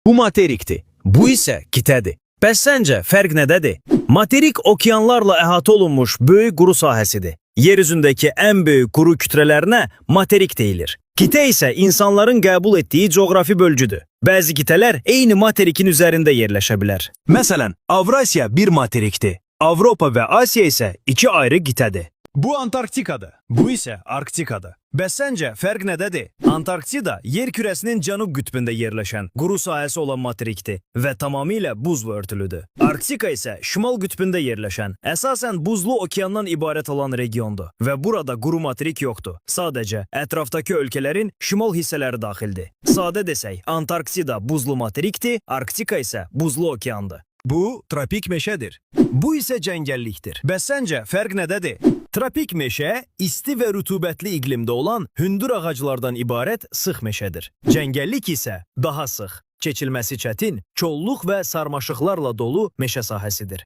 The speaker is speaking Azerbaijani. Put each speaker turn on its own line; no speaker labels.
Bu materikdir. Bu isə qitədir. Bəs səncə fərq nədədir? Materik okeanlarla əhatə olunmuş böyük quru sahəsidir. Yer üzündəki ən böyük quru kütlələrinə materik deyilir. Qitə isə insanların qəbul etdiyi coğrafi bölgüdür. Bəzi qitələr eyni materikin üzərində yerləşə bilər. Məsələn, Avrasiya bir materikdir. Avropa və Asiya isə iki ayrı qitədir. Bu Antarktikadır, bu isə Arktikadır. Bəs səncə fərq nədədir? Antarktida yer kürəsinin cənub qütbündə yerləşən quru sahəsi olan materikdir və tamamilə buzla örtülüdür. Arktika isə şimal qütbündə yerləşən, əsasən buzlu okeandan ibarət olan regiondur və burada quru materik yoxdur. Sadəcə ətrafdakı ölkələrin şimal hissələri daxildir. Sadə desək, Antarktida buzlu materikdir, Arktika isə buzlu okeandır. Bu tropik meşədir. Bu isə cəngəllikdir. Bəs səncə fərq nədədir? Tropik meşə isti və rütubətli iqlimdə olan hündür ağaclardan ibarət sıx meşədir. Cəngəllik isə daha sıx, keçilməsi çətin, kolluq və sarmaşıqlarla dolu meşə sahəsidir.